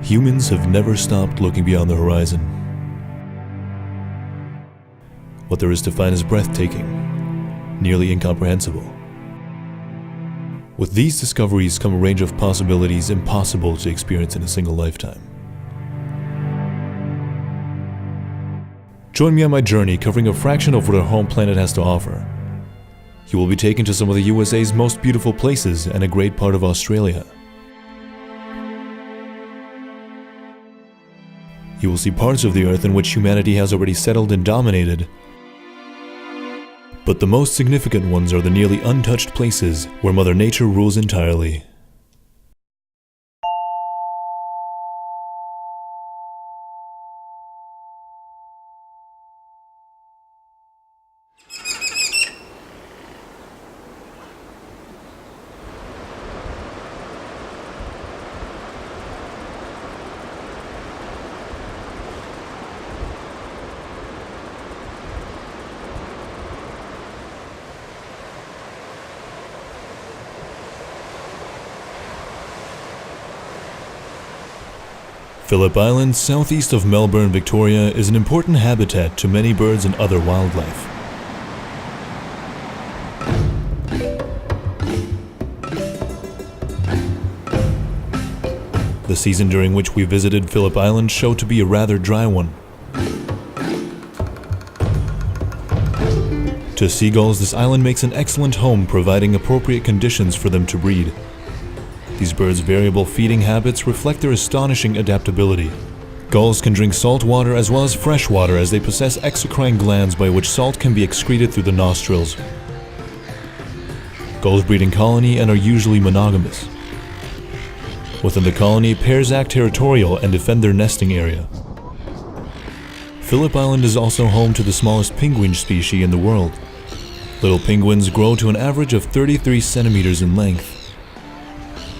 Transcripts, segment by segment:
Humans have never stopped looking beyond the horizon. What there is to find is breathtaking, nearly incomprehensible. With these discoveries come a range of possibilities impossible to experience in a single lifetime. Join me on my journey covering a fraction of what our home planet has to offer. You will be taken to some of the USA's most beautiful places and a great part of Australia. You will see parts of the Earth in which humanity has already settled and dominated. But the most significant ones are the nearly untouched places where Mother Nature rules entirely. Phillip Island, southeast of Melbourne, Victoria, is an important habitat to many birds and other wildlife. The season during which we visited Phillip Island showed to be a rather dry one. To seagulls, this island makes an excellent home, providing appropriate conditions for them to breed. These birds' variable feeding habits reflect their astonishing adaptability. Gulls can drink salt water as well as fresh water, as they possess exocrine glands by which salt can be excreted through the nostrils. Gulls breed in colony and are usually monogamous. Within the colony, pairs act territorial and defend their nesting area. Phillip Island is also home to the smallest penguin species in the world. Little penguins grow to an average of 33 centimeters in length.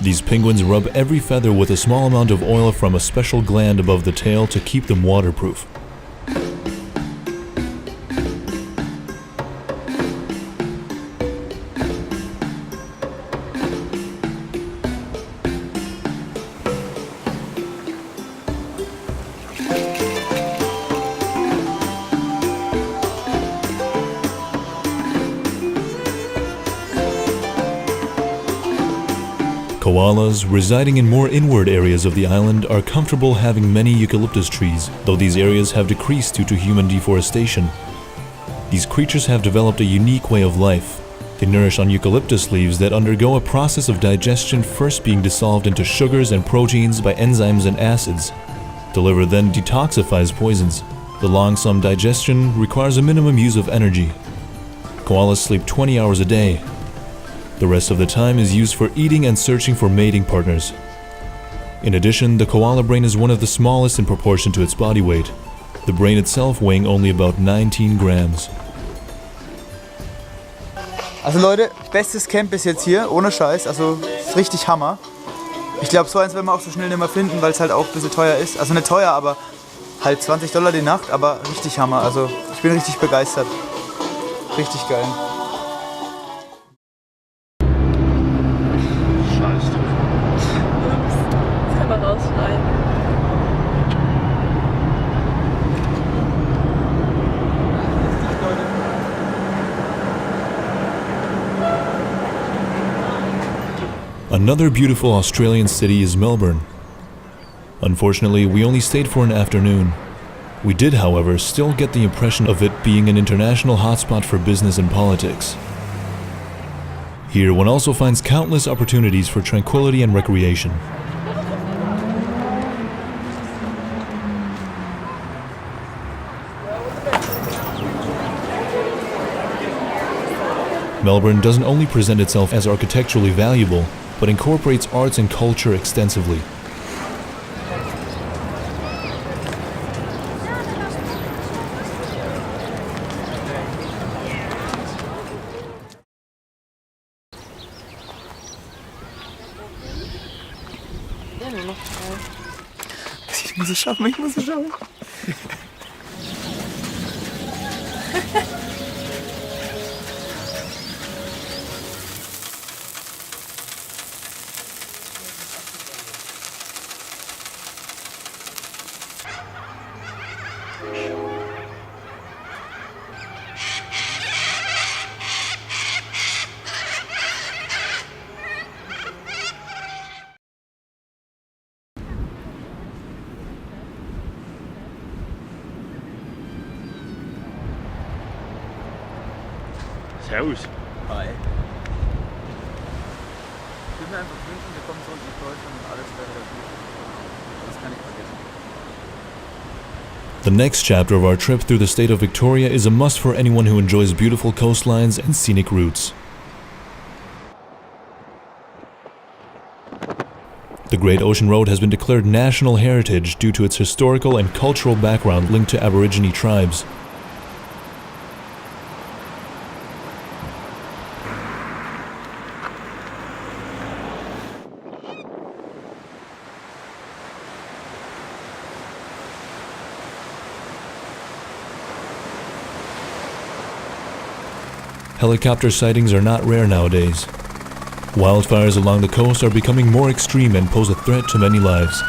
These penguins rub every feather with a small amount of oil from a special gland above the tail to keep them waterproof. Koalas, residing in more inward areas of the island, are comfortable having many eucalyptus trees, though these areas have decreased due to human deforestation. These creatures have developed a unique way of life. They nourish on eucalyptus leaves that undergo a process of digestion, first being dissolved into sugars and proteins by enzymes and acids. The liver then detoxifies poisons. The longsome digestion requires a minimum use of energy. Koalas sleep 20 hours a day. The rest of the time is used for eating and searching for mating partners. In addition, the koala brain is one of the smallest in proportion to its body weight, the brain itself weighing only about 19 grams. Also Leute, bestes Camp bis jetzt hier, ohne Scheiß, also ist richtig Hammer. Ich glaube, so eins werden wir auch so schnell nicht mehr finden, weil es halt auch ein bisschen teuer ist. Also nicht teuer, aber halt $20 die Nacht, aber richtig Hammer. Also ich bin richtig begeistert. Richtig geil. Another beautiful Australian city is Melbourne. Unfortunately, we only stayed for an afternoon. We did, however, still get the impression of it being an international hotspot for business and politics. Here, one also finds countless opportunities for tranquility and recreation. Melbourne doesn't only present itself as architecturally valuable, but incorporates arts and culture extensively. Ich muss es schaffen, Servus. Hi. Ich will mir einfach wünschen, wir kommen zurück nach Deutschland und alles wäre wieder gut. Das kann ich vergessen. The next chapter of our trip through the state of Victoria is a must for anyone who enjoys beautiful coastlines and scenic routes. The Great Ocean Road has been declared National Heritage due to its historical and cultural background linked to Aborigine tribes. Helicopter sightings are not rare nowadays. Wildfires along the coast are becoming more extreme and pose a threat to many lives.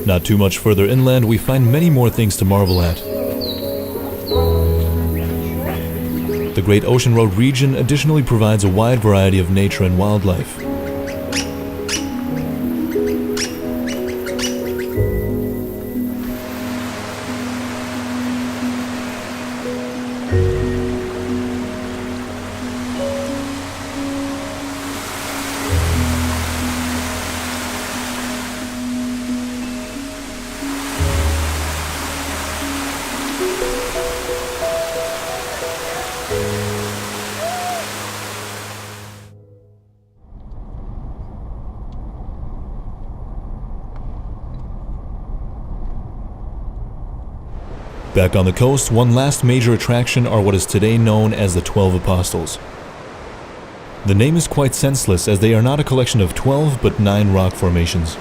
Not too much further inland, we find many more things to marvel at. The Great Ocean Road region additionally provides a wide variety of nature and wildlife. Back on the coast, one last major attraction are what is today known as the 12 Apostles. The name is quite senseless as they are not a collection of 12 but 9 rock formations.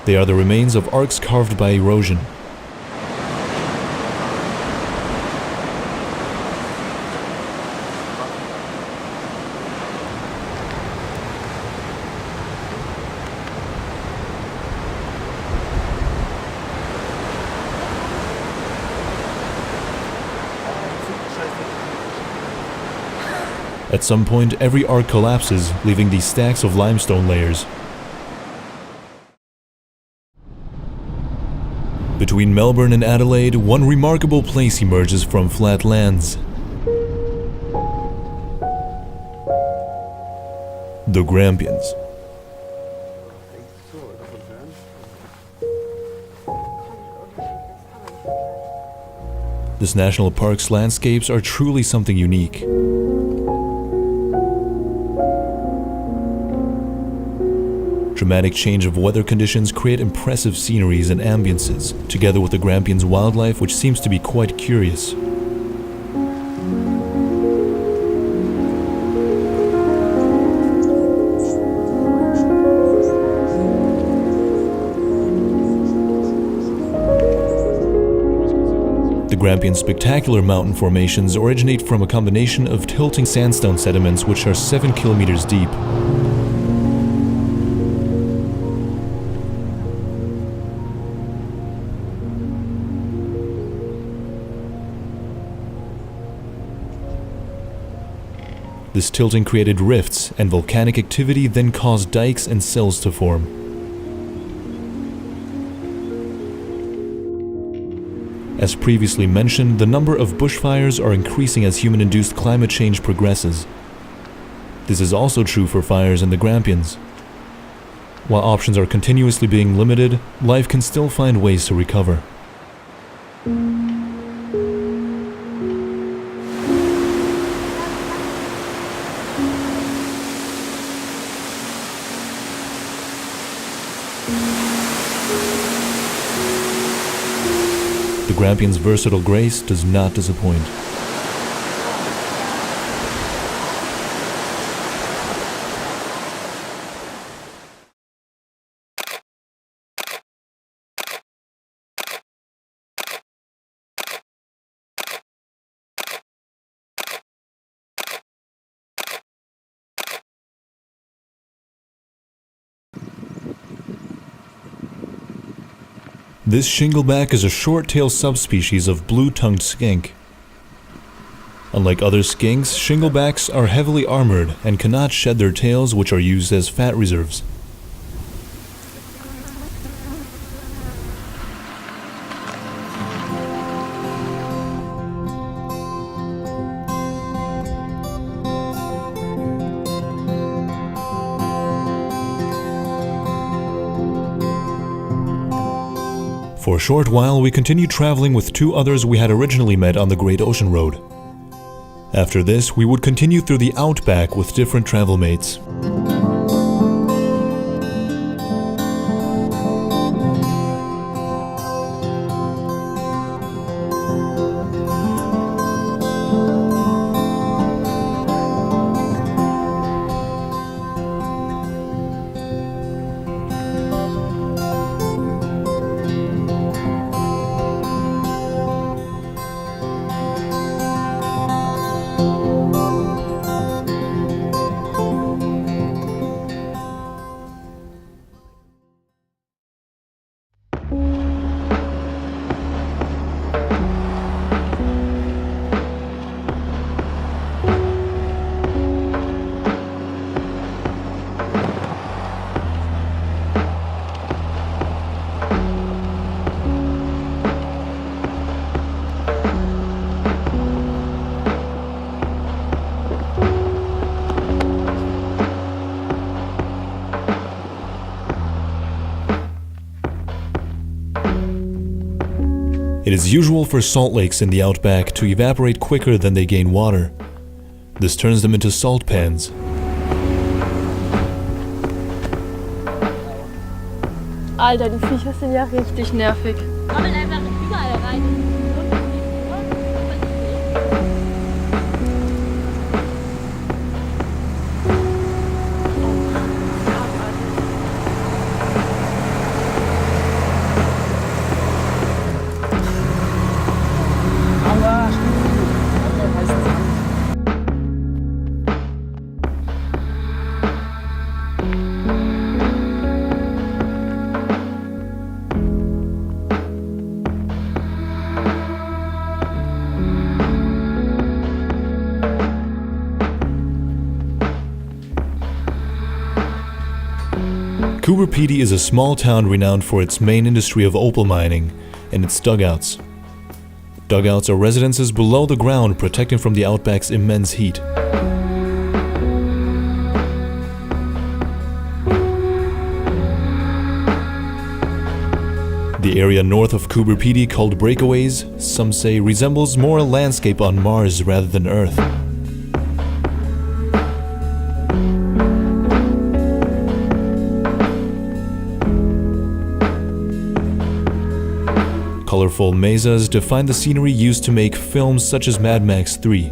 They are the remains of arcs carved by erosion. At some point, every arc collapses, leaving these stacks of limestone layers. Between Melbourne and Adelaide, one remarkable place emerges from flat lands. The Grampians. This national park's landscapes are truly something unique. Dramatic change of weather conditions create impressive sceneries and ambiances, together with the Grampians' wildlife, which seems to be quite curious. The Grampians' spectacular mountain formations originate from a combination of tilting sandstone sediments which are 7 kilometers deep. This tilting created rifts, and volcanic activity then caused dikes and sills to form. As previously mentioned, the number of bushfires are increasing as human-induced climate change progresses. This is also true for fires in the Grampians. While options are continuously being limited, life can still find ways to recover. The Grampians' versatile grace does not disappoint. This shingleback is a short-tailed subspecies of blue-tongued skink. Unlike other skinks, shinglebacks are heavily armored and cannot shed their tails, which are used as fat reserves. For a short while, we continued traveling with two others we had originally met on the Great Ocean Road. After this, we would continue through the Outback with different travel mates. It is usual for salt lakes in the Outback to evaporate quicker than they gain water. This turns them into salt pans. Alter, die Viecher sind ja richtig nervig. Kommen einfach überall rein. Coober Pedy is a small town renowned for its main industry of opal mining and its dugouts. Dugouts are residences below the ground protecting from the Outback's immense heat. The area north of Coober Pedy, called Breakaways, some say resembles more a landscape on Mars rather than Earth. Colorful mesas define the scenery used to make films such as Mad Max 3.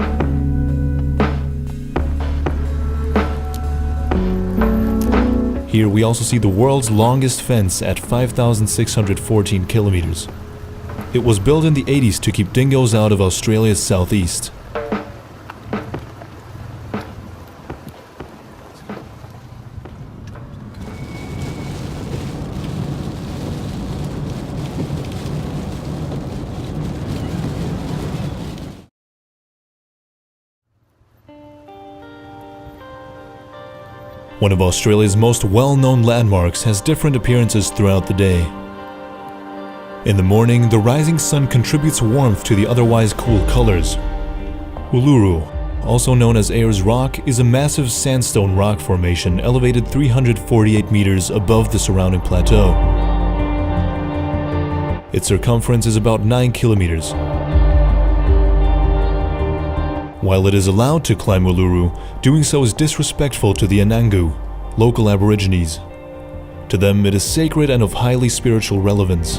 Here we also see the world's longest fence at 5,614 kilometers. It was built in the 80s to keep dingoes out of Australia's southeast. One of Australia's most well-known landmarks has different appearances throughout the day. In the morning, the rising sun contributes warmth to the otherwise cool colors. Uluru, also known as Ayers Rock, is a massive sandstone rock formation elevated 348 meters above the surrounding plateau. Its circumference is about 9 kilometers. While it is allowed to climb Uluru, doing so is disrespectful to the Anangu, local Aborigines. To them, it is sacred and of highly spiritual relevance.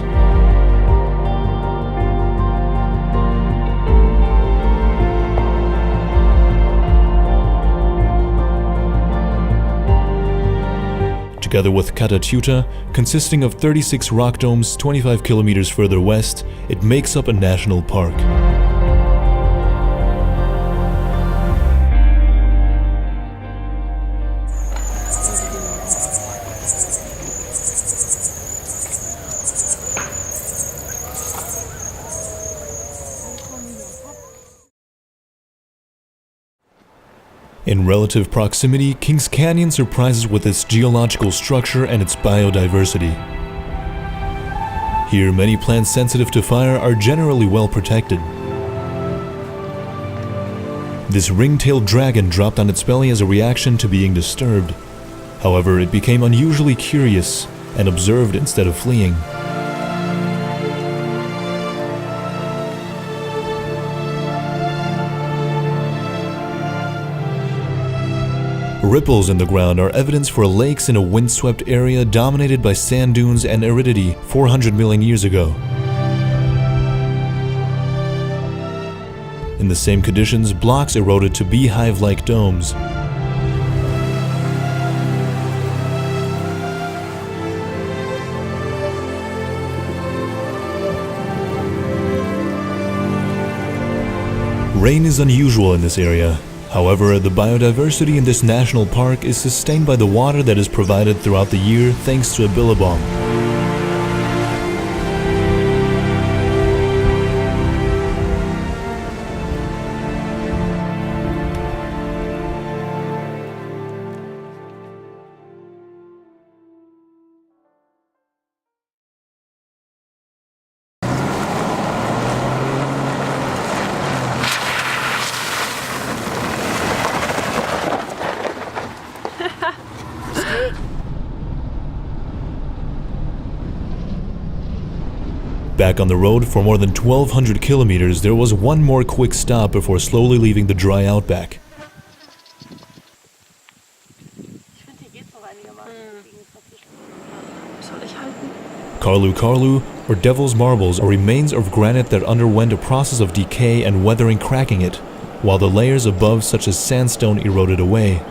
Together with Kata-Tjuta, consisting of 36 rock domes 25 kilometers further west, it makes up a national park. In relative proximity, Kings Canyon surprises with its geological structure and its biodiversity. Here, many plants sensitive to fire are generally well protected. This ring-tailed dragon dropped on its belly as a reaction to being disturbed. However, it became unusually curious and observed instead of fleeing. Ripples in the ground are evidence for lakes in a windswept area dominated by sand dunes and aridity 400 million years ago. In the same conditions, blocks eroded to beehive-like domes. Rain is unusual in this area. However, the biodiversity in this national park is sustained by the water that is provided throughout the year thanks to a billabong. Back on the road for more than 1,200 kilometers, there was one more quick stop before slowly leaving the dry Outback. Karlu, or Devil's Marbles, are remains of granite that underwent a process of decay and weathering cracking it, while the layers above such as sandstone eroded away.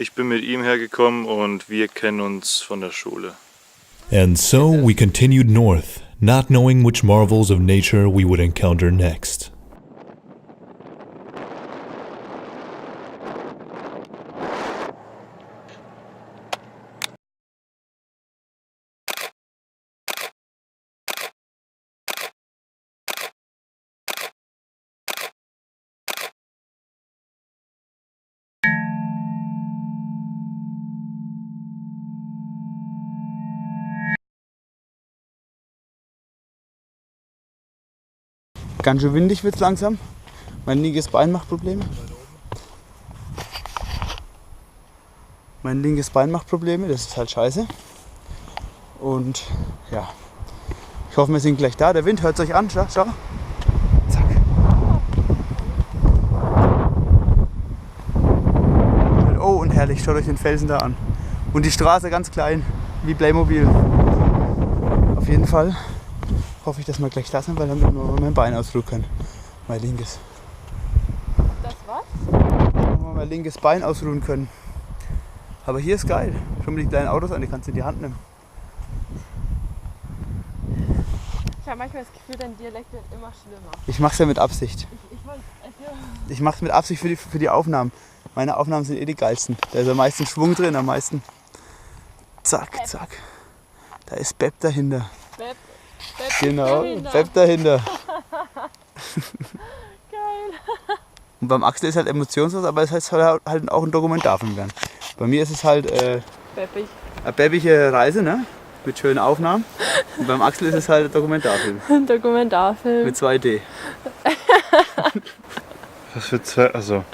Ich bin mit ihm hergekommen und wir kennen uns von der Schule. And so we continued north, not knowing which marvels of nature we would encounter next. Ganz schön windig wird es langsam. Mein linkes Bein macht Probleme. Das ist halt scheiße. Und ja, ich hoffe, wir sind gleich da. Der Wind hört euch an, schau. Zack. Oh, und herrlich, schaut euch den Felsen da an. Und die Straße ganz klein, wie Playmobil. Auf jeden Fall hoffe ich, dass wir gleich da sind, weil dann wir nur mein Bein ausruhen können. Mein linkes. Das was? Mein linkes Bein ausruhen können. Aber hier ist geil. Schau mir die kleinen Autos an, die kannst du in die Hand nehmen. Ich habe manchmal das Gefühl, dein Dialekt wird immer schlimmer. Ich mach's ja mit Absicht. Ich mach's mit Absicht für die Aufnahmen. Meine Aufnahmen sind eh die geilsten. Da ist am meisten Schwung drin, am meisten. Zack, zack. Da ist Beb dahinter. Beb Genau, dahinter. Beb dahinter. Geil. Und beim Axel ist halt emotionslos, aber es soll halt auch ein Dokumentarfilm werden. Bei mir ist es halt Beppig. eine bebbige Reise, ne? Mit schönen Aufnahmen. Und beim Axel ist es halt ein Dokumentarfilm. Ein Dokumentarfilm. Mit 2D. Was für zwei, also